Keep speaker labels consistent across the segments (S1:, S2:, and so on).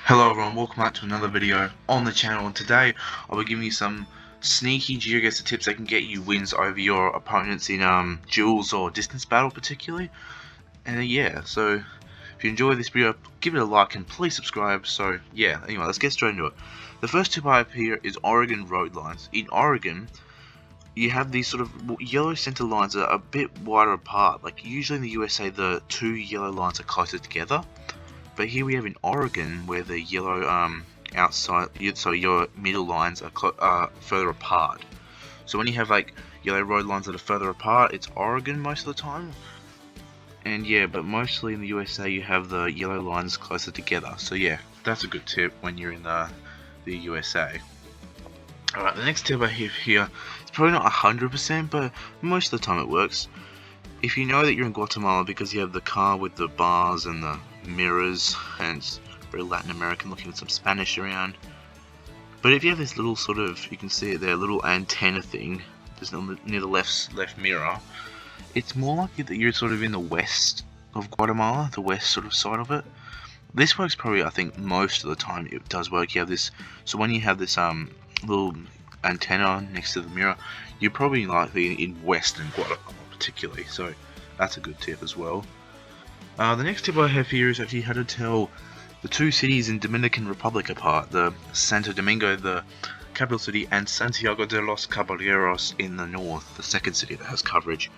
S1: Hello everyone, welcome back to another video on the channel, and today I'll be giving you some sneaky GeoGuessr tips that can get you wins over your opponents in duels or distance battle particularly. And yeah, so if you enjoy this video, give it a like and please subscribe. So yeah, anyway, let's get straight into it. The first tip I have here is Oregon road lines. In Oregon, you have these sort of yellow center lines that are a bit wider apart. Like usually in the USA, the two yellow lines are closer together. But here we have in Oregon where the yellow outside, so your middle lines are further apart. So when you have like yellow road lines that are further apart, it's Oregon most of the time. And yeah, but mostly in the USA you have the yellow lines closer together. So yeah, that's a good tip when you're in the USA. Alright, the next tip I have here, it's probably not 100%, but most of the time it works. If you know that you're in Guatemala because you have the car with the bars and the mirrors, and it's very Latin American looking with some Spanish around. But if you have this little sort of, you can see it there, little antenna thing, just near the left mirror, it's more likely that you're sort of in the west of Guatemala, the west sort of side of it. This works probably, I think, most of the time it does work. You have this, so when you have this little antenna next to the mirror, you're probably likely in western Guatemala particularly, so that's a good tip as well. The next tip I have here is actually how to tell the two cities in Dominican Republic apart, the Santo Domingo, the capital city, and Santiago de los Caballeros in the north, the second city that has coverage.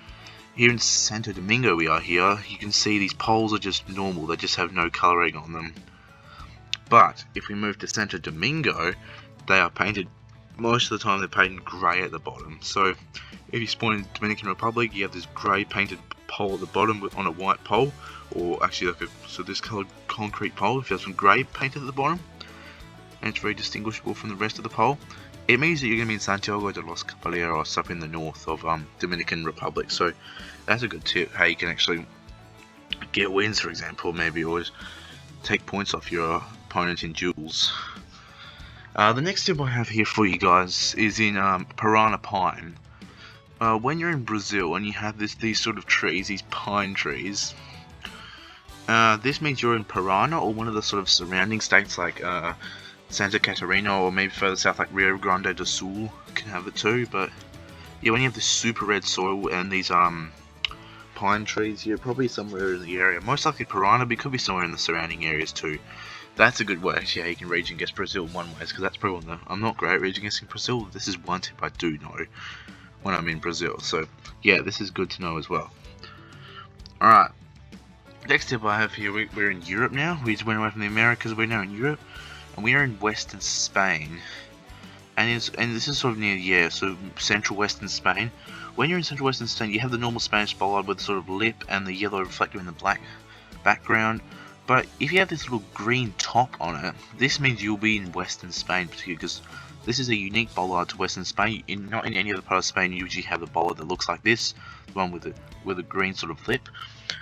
S1: Here in Santo Domingo we are here, you can see these poles are just normal, they just have no colouring on them. But if we move to Santo Domingo, they are painted, most of the time they're painted grey at the bottom. So if you spawn in Dominican Republic, you have this grey painted pole at the bottom on a white pole, or actually like this coloured concrete pole, if you have some grey painted at the bottom, and it's very distinguishable from the rest of the pole, it means that you're going to be in Santiago de los Caballeros up in the north of Dominican Republic. So that's a good tip, how you can actually get wins, for example, maybe, or take points off your opponent in duels. The next tip I have here for you guys is in Piranha Pine. When you're in Brazil and you have these sort of trees, these pine trees, this means you're in Piranha or one of the sort of surrounding states like Santa Catarina, or maybe further south like Rio Grande do Sul can have it too. But yeah, when you have this super red soil and these pine trees, you're probably somewhere in the area. Most likely Piranha, but it could be somewhere in the surrounding areas too. That's a good way actually how you can region guess Brazil one way, because that's probably one I'm not great at region guessing Brazil. This is one tip I do know when I'm in Brazil, so yeah, this is good to know as well. Alright, next tip I have here, we're in Europe now. We just went away from the Americas, we're now in Europe, and we are in western Spain. And this is sort of near, yeah, so central western Spain. When you're in central western Spain, you have the normal Spanish bollard with the sort of lip and the yellow reflector in the black background. But if you have this little green top on it, this means you'll be in western Spain, particularly because this is a unique bollard to western Spain. Not in any other part of Spain you usually have a bollard that looks like this, the one with a green sort of lip.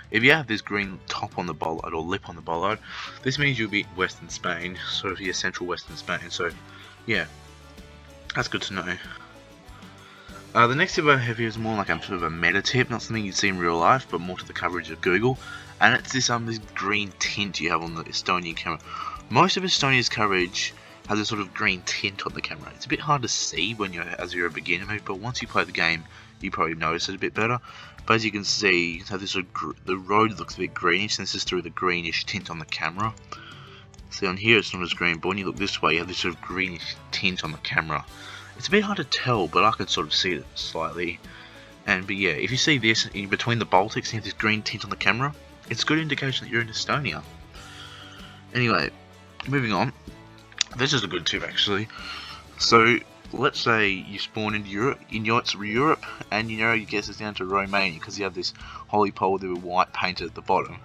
S1: If you have this green top on the bollard or lip on the bollard, this means you'll be in western Spain, sort of here central western Spain. So yeah, that's good to know. The next tip I have here is more like a sort of a meta tip, not something you'd see in real life, but more to the coverage of Google. And it's this green tint you have on the Estonian camera. Most of Estonia's coverage has a sort of green tint on the camera. It's a bit hard to see when you're a beginner, maybe, but once you play the game, you probably notice it a bit better. But as you can see, you have this sort of the road looks a bit greenish, and this is through the greenish tint on the camera. See, on here it's not as green, but when you look this way, you have this sort of greenish tint on the camera. It's a bit hard to tell, but I can sort of see it slightly. But yeah, if you see this in between the Baltics, you have this green tint on the camera, it's a good indication that you're in Estonia. Anyway, moving on. This is a good tip actually. So let's say you spawn in Europe, and you guess it's down to Romania because you have this holy pole with the white painted at the bottom.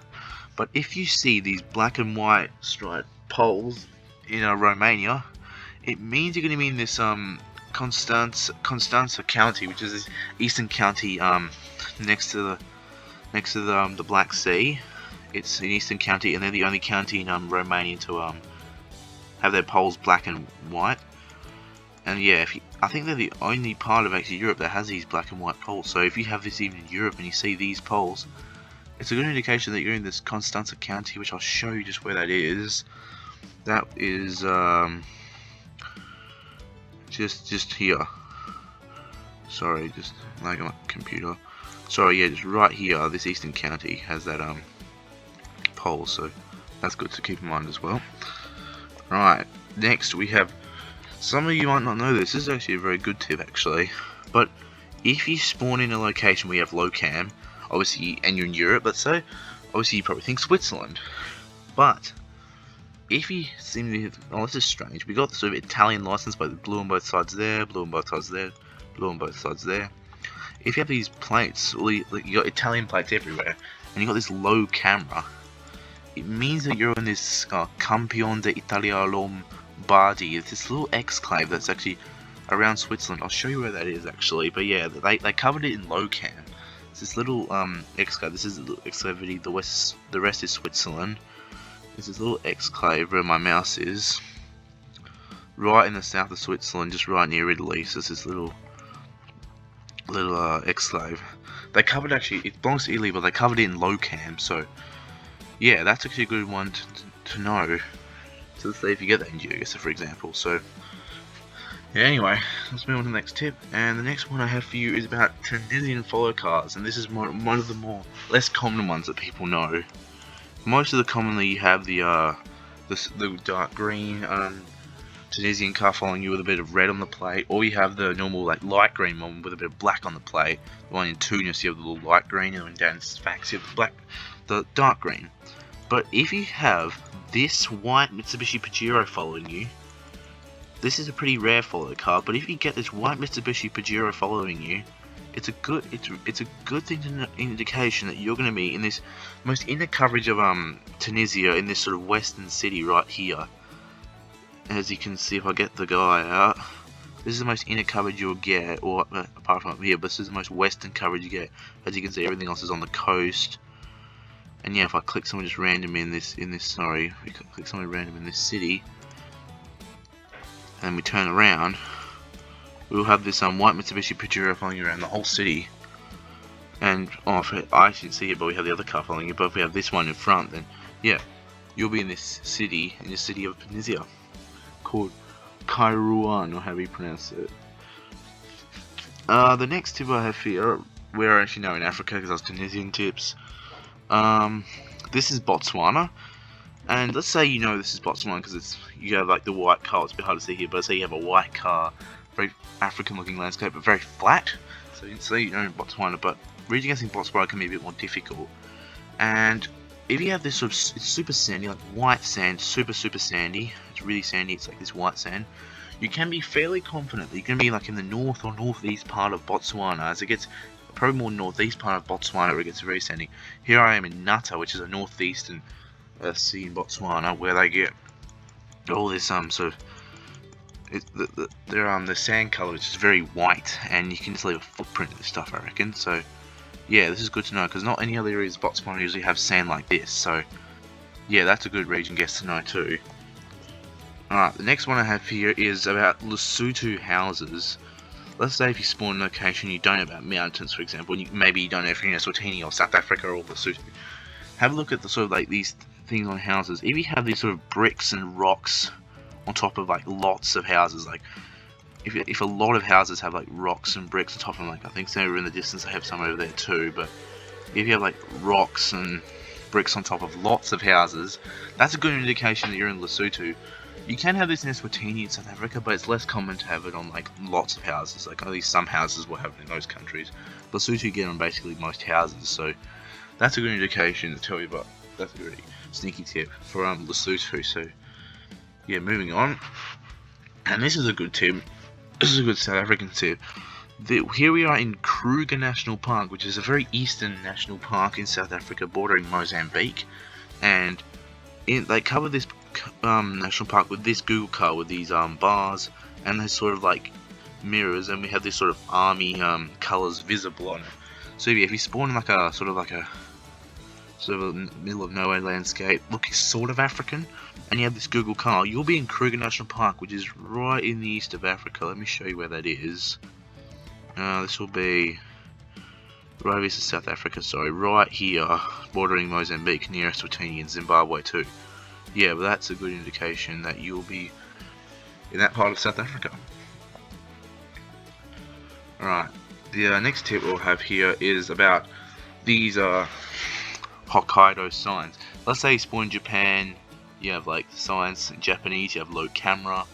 S1: But if you see these black and white striped poles in Romania, it means you're going to be in this Constanța County, which is this eastern county next to the Black Sea. It's an eastern county, and they're the only county in Romania to have their poles black and white. And yeah, I think they're the only part of actually Europe that has these black and white poles. So if you have this even in Europe and you see these poles, it's a good indication that you're in this Constanța County, which I'll show you just where that is. That is just here. Sorry, just like on my computer. Sorry, yeah, just right here. This eastern county has that pole, so that's good to keep in mind as well. Right, next we have. Some of you might not know this. This is actually a very good tip, actually. But if you spawn in a location where you have low cam, obviously, and you're in Europe, let's say, obviously you probably think Switzerland. But if you seem to, oh, this is strange. We got the sort of Italian license, but blue on both sides there, blue on both sides there, blue on both sides there. If you have these plates, well, you got Italian plates everywhere, and you got this low camera, it means that you're in this Campione d'Italia Lombardy. It's this little exclave that's actually around Switzerland. I'll show you where that is actually. But yeah, they covered it in low cam. It's this little exclave. This is the little exclave. The rest is Switzerland. There's this little exclave where my mouse is, right in the south of Switzerland, just right near Italy. So it's this little exclave. They covered, actually, it belongs to Italy, but they covered it in low cam. So yeah, that's actually a good one to know. So let's say if you get that in GeoGuessr, for example. So yeah, anyway, let's move on to the next tip. And the next one I have for you is about Tunisian follow cars, and this is one of the less common ones that people know. Most of the commonly you have the dark green Tunisian car following you with a bit of red on the plate, or you have the normal like light green one with a bit of black on the plate. The one in Tunis you have the little light green, and then down in Sfax you have the dark green. But if you have this white Mitsubishi Pajero following you, this is a pretty rare follow car. But if you get this white Mitsubishi Pajero following you, it's a good thing to indication that you're going to be in this most inner coverage of Tunisia, in this sort of western city right here. As you can see, if I get the guy out, this is the most inner coverage you'll get, or apart from up here, but this is the most western coverage you get. As you can see, everything else is on the coast. And yeah, if I click someone just random in this sorry, we click someone random in this city, and we turn around, we'll have this white Mitsubishi Pajero following you around the whole city. And I should see it, but we have the other car following you. But if we have this one in front, then yeah, you'll be in this city of Tunisia, called Kairouan, or however you pronounce it. The next tip I have here, we're actually now in Africa because that's Tunisian tips. This is Botswana, and let's say you know this is Botswana because you have like the white car. It's a bit hard to see here, but let's say you have a white car, very African-looking landscape, but very flat. So you can see you know Botswana, but re-guessing Botswana can be a bit more difficult. And if you have this sort of, it's super sandy, like white sand, super sandy. It's really sandy. It's like this white sand. You can be fairly confident that you're going to be like in the north or northeast part of Botswana, as it gets probably more northeast part of Botswana where it gets very sandy. Here I am in Nata, which is a northeastern sea in Botswana, where they get all this sort of the sand color is just very white, and you can just leave a footprint and stuff, I reckon. So yeah, this is good to know because not any other areas of Botswana usually have sand like this. So yeah, that's a good region guess to know too. Alright, the next one I have here is about Lesotho houses. Let's say if you spawn in a location you don't know about mountains, for example, maybe you don't know if you're in Eswatini or South Africa or Lesotho. Have a look at the sort of like these things on houses. If you have these sort of bricks and rocks on top of like lots of houses, like if a lot of houses have like rocks and bricks on top of them, like I think somewhere in the distance they have some over there too, but if you have like rocks and bricks on top of lots of houses, that's a good indication that you're in Lesotho. You can have this in Eswatini in South Africa, but it's less common to have it on like lots of houses. Like only some houses will have it in those countries. Lesotho you get on basically most houses, so that's a good indication to tell you about. That's a really sneaky tip for Lesotho. So yeah, moving on. And this is a good tip. This is a good South African tip. Here we are in Kruger National Park, which is a very eastern national park in South Africa, bordering Mozambique, and they cover this national park with this Google car with these bars, and there's sort of like mirrors, and we have this sort of army colors visible on it. So if you spawn in like a sort of middle of nowhere landscape, looking sort of African, and you have this Google car, you'll be in Kruger National Park, which is right in the east of Africa. Let me show you where that is. This will be right, this is South Africa, sorry, right here, bordering Mozambique, near Eswatini and Zimbabwe too. yeah, but that's a good indication that you'll be in that part of South Africa. Alright, the next tip we'll have here is about these Hokkaido signs. Let's say you spawn in Japan, you have like signs in Japanese, you have low camera.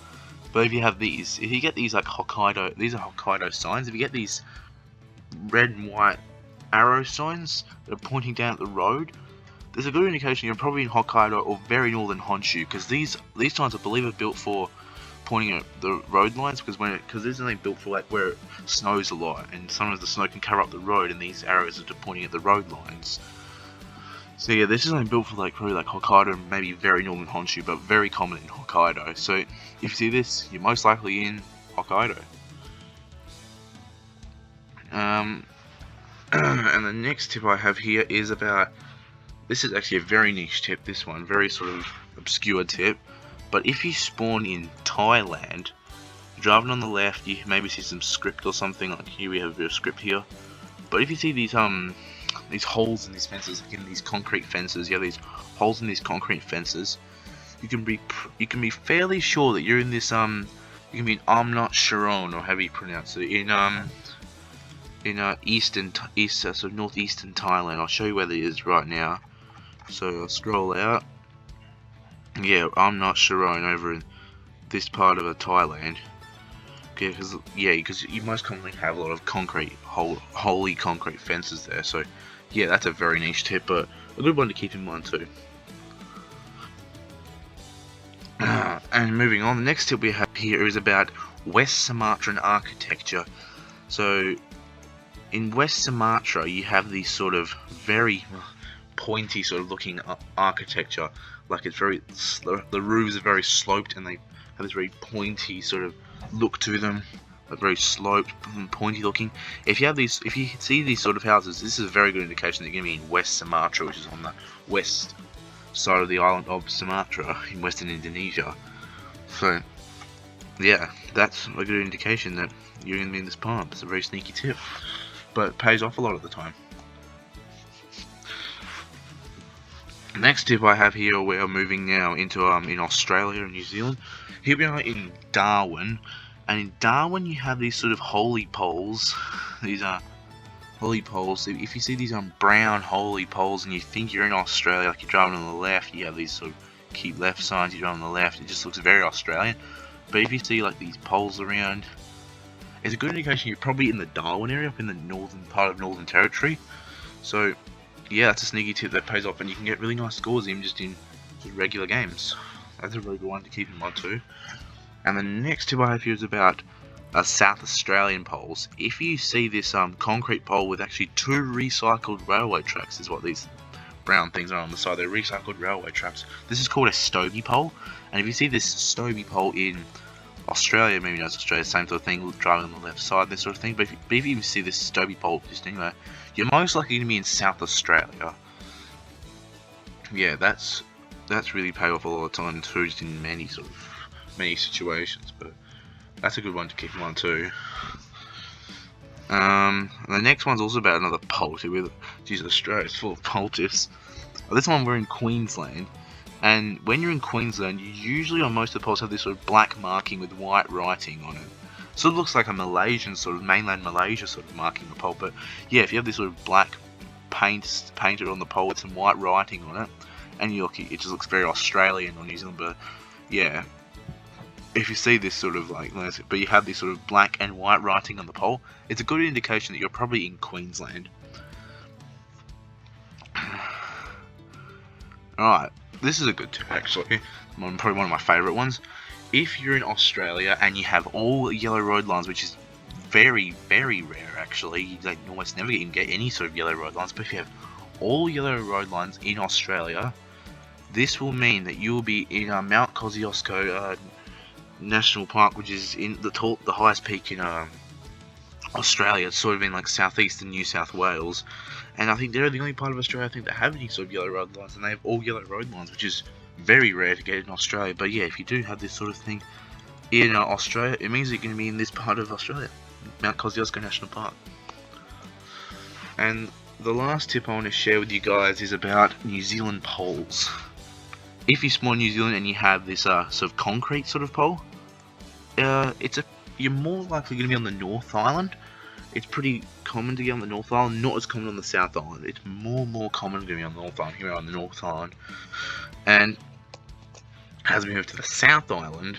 S1: But if you have these, if you get these like Hokkaido, these are Hokkaido signs, if you get these red and white arrow signs that are pointing down at the road, there's a good indication you're probably in Hokkaido or very northern Honshu, because these signs I believe are built for pointing at the road lines, because this is only built for like where it snows a lot, and sometimes the snow can cover up the road, and these arrows are just pointing at the road lines. So yeah, this is only built for like probably like Hokkaido, maybe very northern Honshu, but very common in Hokkaido. So if you see this, you're most likely in Hokkaido. And the next tip I have here is about, this is actually a very niche tip, this one, very sort of obscure tip. But if you spawn in Thailand, driving on the left, you maybe see some script or something, like here we have a bit of script here. But if you see these holes in these fences, like in these concrete fences, you have these holes in these concrete fences, you can be fairly sure that you're in this you can be in Amnat Sharon, or however you pronounce it, in sort of northeastern Thailand. I'll show you where it is right now. So I'll scroll out. Yeah, Amnat Sharon, over in this part of Thailand. Okay, because you most commonly have a lot of concrete, wholly concrete fences there. So yeah, that's a very niche tip, but a good one to keep in mind too. And moving on, the next tip we have here is about West Sumatran architecture. So in West Sumatra, you have these sort of very pointy sort of looking architecture. Like it's the roofs are very sloped, and they have this very pointy sort of look to them. Like very sloped and pointy looking. If you see these sort of houses, this is a very good indication that you're going to be in West Sumatra, which is on the west side of the island of Sumatra in western Indonesia. So yeah, that's a good indication that you're going to be in this part. It's a very sneaky tip, but it pays off a lot of the time. Next tip I have here, we are moving now into in Australia and New Zealand. Here we are in Darwin, and in Darwin you have these sort of holy poles. These are holy poles. If you see these brown holy poles and you think you're in Australia, like you're driving on the left, you have these sort of keep left signs, you're driving on the left, it just looks very Australian. But if you see like these poles around, it's a good indication you're probably in the Darwin area, up in the northern part of Northern Territory. So yeah, that's a sneaky tip that pays off, and you can get really nice scores even just in regular games. That's a very good one to keep in mind too. And the next tip I have here is about South Australian poles. If you see this concrete pole with actually 2 recycled railway tracks, is what these brown things are on the side. They're recycled railway tracks. This is called a Stobie pole, and if you see this Stobie pole in Australia, maybe knows Australia, same sort of thing, driving on the left side, this sort of thing. But if you see this Stobie pole just anywhere, you're most likely going to be in South Australia. Yeah, that's really paid off a lot of time too, just in many situations. But that's a good one to keep in mind too. The next one's also about another pole tip. Geez, Australia's full of pole tips. This one we're in Queensland. And when you're in Queensland, you usually on most of the poles have this sort of black marking with white writing on it. So it looks like a Malaysian sort of mainland Malaysia sort of marking the pole. But yeah, if you have this sort of black painted on the pole with some white writing on it, and it just looks very Australian or New Zealand. But yeah, if you see this sort of like, but you have this sort of black and white writing on the pole, it's a good indication that you're probably in Queensland. Alright. This is a good tip actually, probably one of my favourite ones. If you're in Australia and you have all yellow road lines, which is very, very rare actually, you almost never even get any sort of yellow road lines, but if you have all yellow road lines in Australia, this will mean that you will be in Mount Kosciuszko National Park, which is in the highest peak in Australia. It's sort of in like southeastern New South Wales. And I think they're the only part of Australia I think that have any sort of yellow road lines, and they have all yellow road lines, which is very rare to get in Australia. But yeah, if you do have this sort of thing in Australia, it means you're going to be in this part of Australia, Mount Kosciuszko National Park. And the last tip I want to share with you guys is about New Zealand poles. if you spawn New Zealand and you have this sort of concrete sort of pole, you're more likely going to be on the North Island. It's pretty common to get on the North Island, not as common on the South Island. It's more common to be on the North Island. Here we are on the North Island. And as we move to the South Island,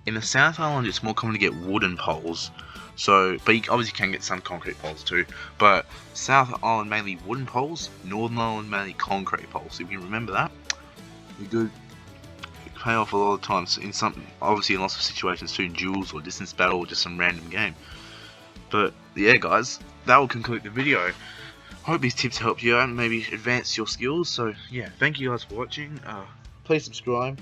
S1: in the South Island it's more common to get wooden poles. So, but you obviously can get some concrete poles too. But South Island mainly wooden poles, Northern Island mainly concrete poles. So if you remember that, you do pay off a lot of times in obviously in lots of situations too, in duels or distance battle or just some random game. But yeah, guys, that will conclude the video. Hope these tips help you out and maybe advance your skills. So yeah, thank you guys for watching. Please subscribe.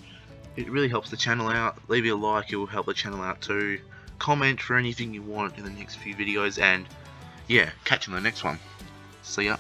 S1: It really helps the channel out. Leave a like, it will help the channel out too. Comment for anything you want in the next few videos, and yeah, catch you in the next one. See ya.